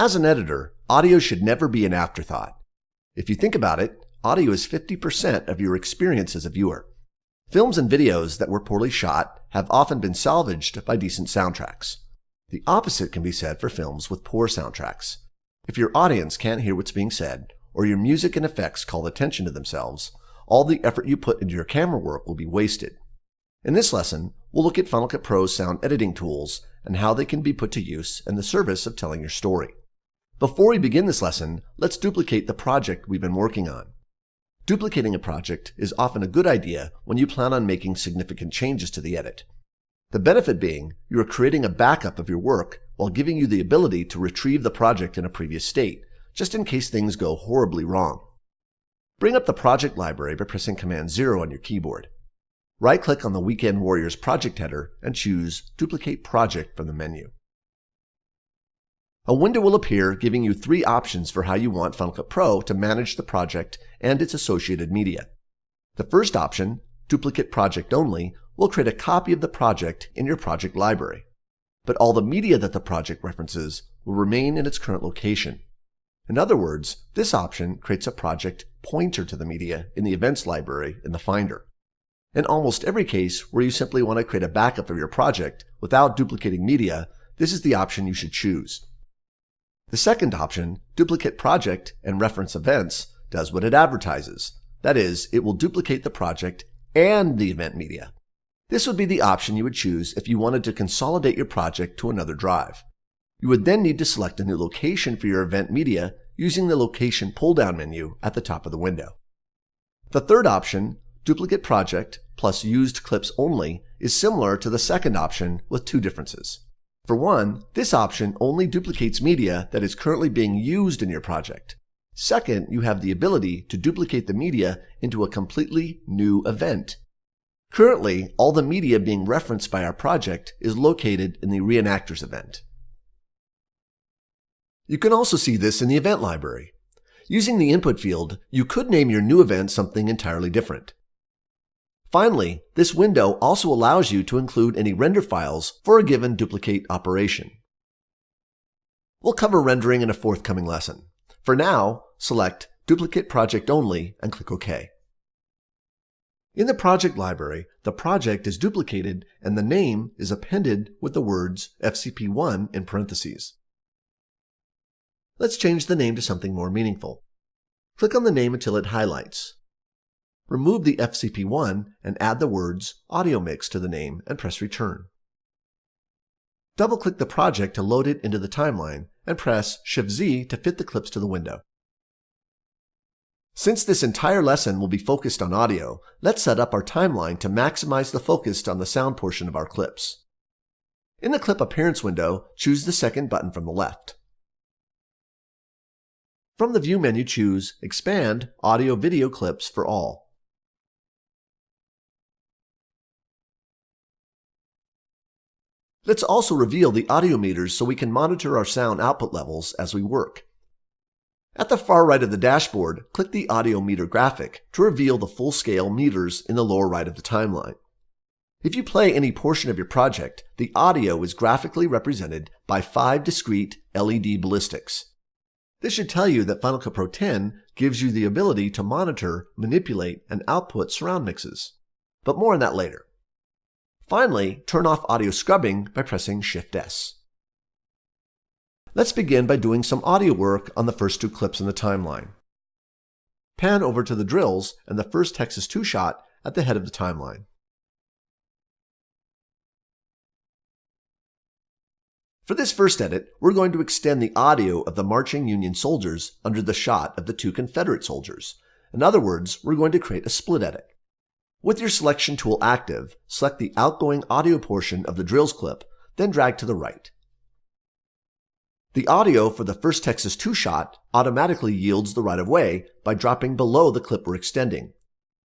As an editor, audio should never be an afterthought. If you think about it, audio is 50% of your experience as a viewer. Films and videos that were poorly shot have often been salvaged by decent soundtracks. The opposite can be said for films with poor soundtracks. If your audience can't hear what's being said, or your music and effects call attention to themselves, all the effort you put into your camera work will be wasted. In this lesson, we'll look at Final Cut Pro's sound editing tools and how they can be put to use in the service of telling your story. Before we begin this lesson, let's duplicate the project we've been working on. Duplicating a project is often a good idea when you plan on making significant changes to the edit. The benefit being, you are creating a backup of your work while giving you the ability to retrieve the project in a previous state, just in case things go horribly wrong. Bring up the project library by pressing Command 0 on your keyboard. Right-click on the Weekend Warriors project header and choose Duplicate Project from the menu. A window will appear giving you 3 options for how you want Final Cut Pro to manage the project and its associated media. The first option, Duplicate Project Only, will create a copy of the project in your project library, but all the media that the project references will remain in its current location. In other words, this option creates a project pointer to the media in the Events library in the Finder. In almost every case where you simply want to create a backup of your project without duplicating media, this is the option you should choose. The second option, Duplicate Project and Reference Events, does what it advertises. That is, it will duplicate the project and the event media. This would be the option you would choose if you wanted to consolidate your project to another drive. You would then need to select a new location for your event media using the Location pull-down menu at the top of the window. The third option, Duplicate Project plus Used Clips Only, is similar to the second option with 2 differences. For one, this option only duplicates media that is currently being used in your project. Second, you have the ability to duplicate the media into a completely new event. Currently, all the media being referenced by our project is located in the Reenactors event. You can also see this in the Event library. Using the input field, you could name your new event something entirely different. Finally, this window also allows you to include any render files for a given duplicate operation. We'll cover rendering in a forthcoming lesson. For now, select Duplicate Project Only and click OK. In the project library, the project is duplicated and the name is appended with the words FCP1 in parentheses. Let's change the name to something more meaningful. Click on the name until it highlights. Remove the FCP1 and add the words Audio Mix to the name and press Return. Double-click the project to load it into the timeline and press Shift-Z to fit the clips to the window. Since this entire lesson will be focused on audio, let's set up our timeline to maximize the focus on the sound portion of our clips. In the Clip Appearance window, choose the second button from the left. From the View menu, choose Expand Audio-Video Clips for All. Let's also reveal the audio meters so we can monitor our sound output levels as we work. At the far right of the dashboard, click the audio meter graphic to reveal the full-scale meters in the lower right of the timeline. If you play any portion of your project, the audio is graphically represented by 5 discrete LED ballistics. This should tell you that Final Cut Pro X gives you the ability to monitor, manipulate, and output surround mixes. But more on that later. Finally, turn off audio scrubbing by pressing Shift-S. Let's begin by doing some audio work on the first 2 clips in the timeline. Pan over to the drills and the first Texas 2 shot at the head of the timeline. For this first edit, we're going to extend the audio of the marching Union soldiers under the shot of the 2 Confederate soldiers. In other words, we're going to create a split edit. With your selection tool active, select the outgoing audio portion of the drills clip, then drag to the right. The audio for the first Texas 2 shot automatically yields the right-of-way by dropping below the clip we're extending.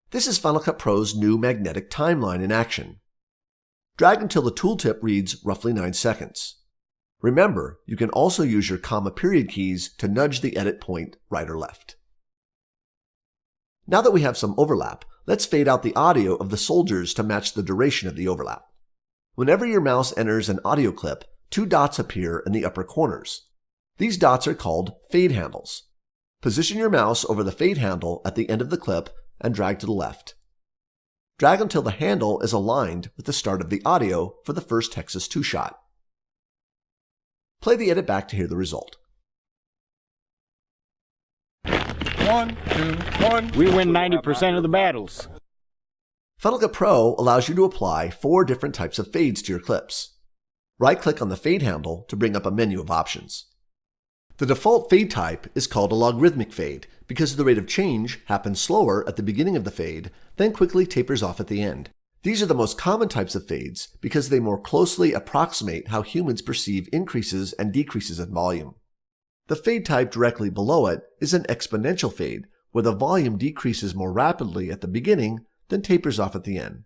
This is Final Cut Pro's new magnetic timeline in action. Drag until the tooltip reads roughly 9 seconds. Remember, you can also use your comma period keys to nudge the edit point right or left. Now that we have some overlap, let's fade out the audio of the soldiers to match the duration of the overlap. Whenever your mouse enters an audio clip, 2 dots appear in the upper corners. These dots are called fade handles. Position your mouse over the fade handle at the end of the clip and drag to the left. Drag until the handle is aligned with the start of the audio for the first Texas 2 shot. Play the edit back to hear the result. 1, 2, 1. We win 90% of the battles. Final Cut Pro allows you to apply 4 different types of fades to your clips. Right-click on the fade handle to bring up a menu of options. The default fade type is called a logarithmic fade because the rate of change happens slower at the beginning of the fade, then quickly tapers off at the end. These are the most common types of fades because they more closely approximate how humans perceive increases and decreases in volume. The fade type directly below it is an exponential fade, where the volume decreases more rapidly at the beginning, then tapers off at the end.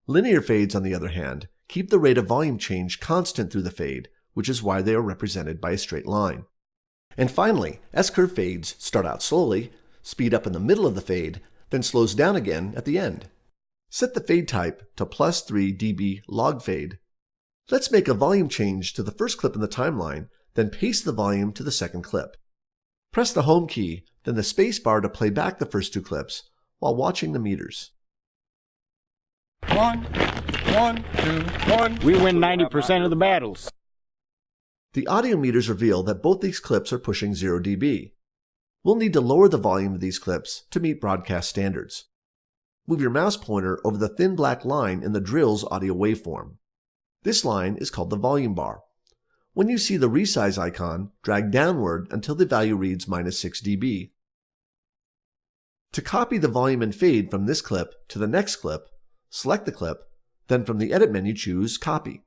Linear fades, on the other hand, keep the rate of volume change constant through the fade, which is why they are represented by a straight line. And finally, S-curve fades start out slowly, speed up in the middle of the fade, then slows down again at the end. Set the fade type to +3 dB log fade. Let's make a volume change to the first clip in the timeline, then paste the volume to the second clip. Press the home key, then the space bar to play back the first 2 clips while watching the meters. 1, 1, 2, 1. We win 90% of the battles. The audio meters reveal that both these clips are pushing 0 dB. We'll need to lower the volume of these clips to meet broadcast standards. Move your mouse pointer over the thin black line in the drill's audio waveform. This line is called the volume bar. When you see the resize icon, drag downward until the value reads -6 dB. To copy the volume and fade from this clip to the next clip, select the clip, then from the Edit menu choose Copy.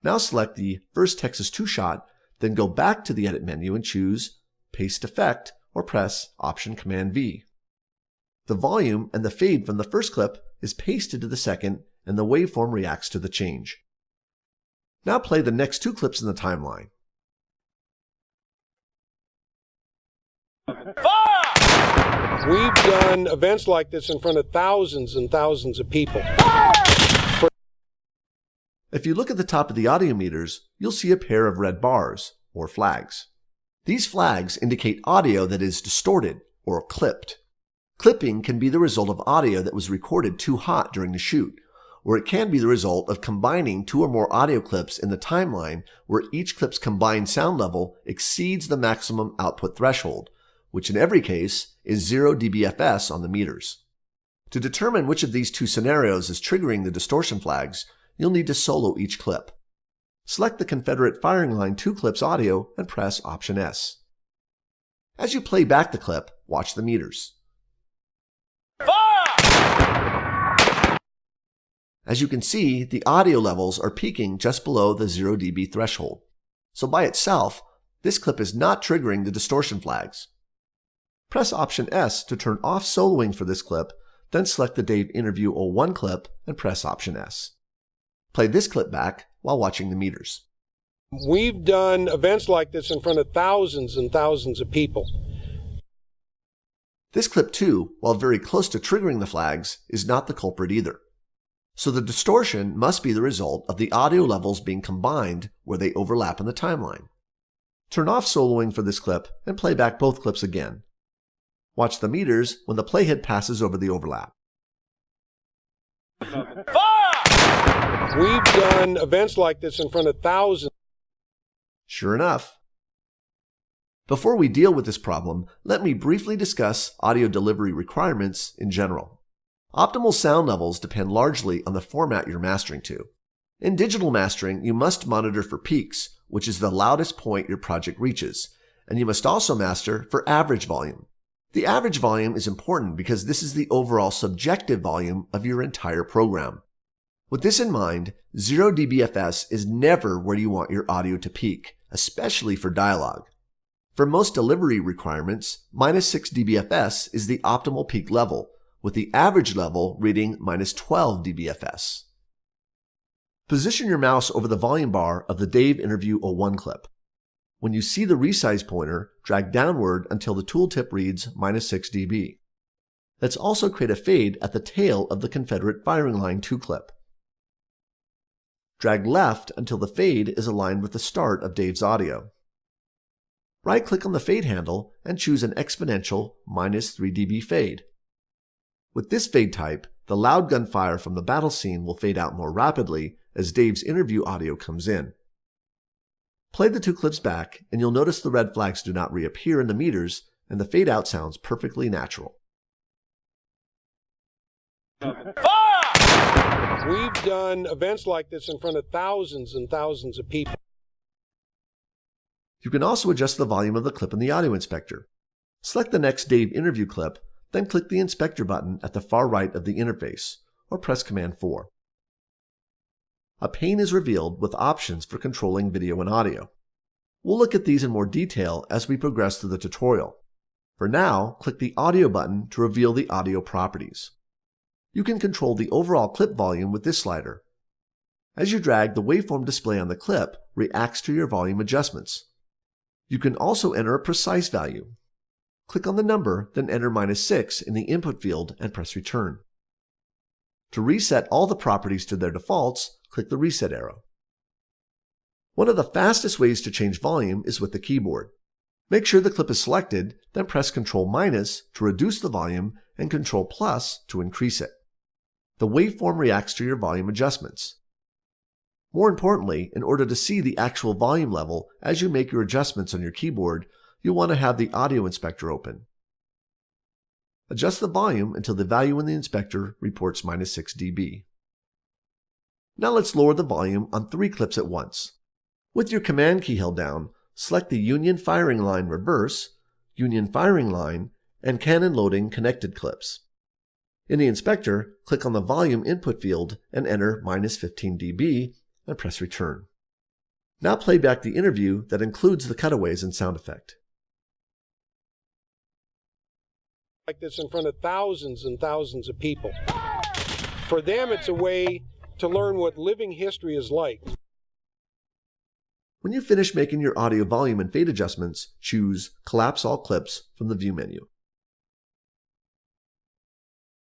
Now select the first Texas 2 shot, then go back to the Edit menu and choose Paste Effect or press Option-Command-V. The volume and the fade from the first clip is pasted to the second and the waveform reacts to the change. Now play the next 2 clips in the timeline. We've done events like this in front of thousands and thousands of people. If you look at the top of the audio meters, you'll see a pair of red bars, or flags. These flags indicate audio that is distorted or clipped. Clipping can be the result of audio that was recorded too hot during the shoot, or it can be the result of combining 2 or more audio clips in the timeline where each clip's combined sound level exceeds the maximum output threshold, which in every case is 0 dBFS on the meters. To determine which of these 2 scenarios is triggering the distortion flags, you'll need to solo each clip. Select the Confederate Firing Line 2 clip's audio and press Option S. As you play back the clip, watch the meters. As you can see, the audio levels are peaking just below the 0 dB threshold. So by itself, this clip is not triggering the distortion flags. Press Option S to turn off soloing for this clip, then select the Dave Interview 01 clip and press Option S. Play this clip back while watching the meters. We've done events like this in front of thousands and thousands of people. This clip too, while very close to triggering the flags, is not the culprit either. So the distortion must be the result of the audio levels being combined where they overlap in the timeline. Turn off soloing for this clip and play back both clips again. Watch the meters when the playhead passes over the overlap. We've done events like this in front of thousands. Sure enough. Before we deal with this problem, let me briefly discuss audio delivery requirements in general. Optimal sound levels depend largely on the format you're mastering to. In digital mastering, you must monitor for peaks, which is the loudest point your project reaches, and you must also master for average volume. The average volume is important because this is the overall subjective volume of your entire program. With this in mind, 0 dBFS is never where you want your audio to peak, especially for dialogue. For most delivery requirements, -6 dBFS is the optimal peak level, with the average level reading -12 dBFS. Position your mouse over the volume bar of the Dave Interview 01 clip. When you see the resize pointer, drag downward until the tooltip reads -6 dB. Let's also create a fade at the tail of the Confederate Firing Line 2 clip. Drag left until the fade is aligned with the start of Dave's audio. Right-click on the fade handle and choose an exponential -3 dB fade. With this fade type, the loud gunfire from the battle scene will fade out more rapidly as Dave's interview audio comes in. Play the two clips back and you'll notice the red flags do not reappear in the meters and the fade out sounds perfectly natural. We've done events like this in front of thousands and thousands of people. You can also adjust the volume of the clip in the audio inspector. Select the next Dave interview clip, then click the inspector button at the far right of the interface, or press Command 4. A pane is revealed with options for controlling video and audio. We'll look at these in more detail as we progress through the tutorial. For now, click the audio button to reveal the audio properties. You can control the overall clip volume with this slider. As you drag, the waveform display on the clip reacts to your volume adjustments. You can also enter a precise value. Click on the number, then enter -6 in the input field and press return. To reset all the properties to their defaults, click the reset arrow. One of the fastest ways to change volume is with the keyboard. Make sure the clip is selected, then press Ctrl- to reduce the volume and Ctrl+ to increase it. The waveform reacts to your volume adjustments. More importantly, in order to see the actual volume level as you make your adjustments on your keyboard, you'll want to have the audio inspector open. Adjust the volume until the value in the inspector reports -6 dB. Now let's lower the volume on 3 clips at once. With your Command key held down, select the Union Firing Line Reverse, Union Firing Line, and Cannon Loading Connected clips. In the inspector, click on the volume input field and enter -15 dB and press return. Now play back the interview that includes the cutaways and sound effect. Like this in front of thousands and thousands of people. For them, it's a way to learn what living history is like. When you finish making your audio volume and fade adjustments, choose Collapse All Clips from the View menu.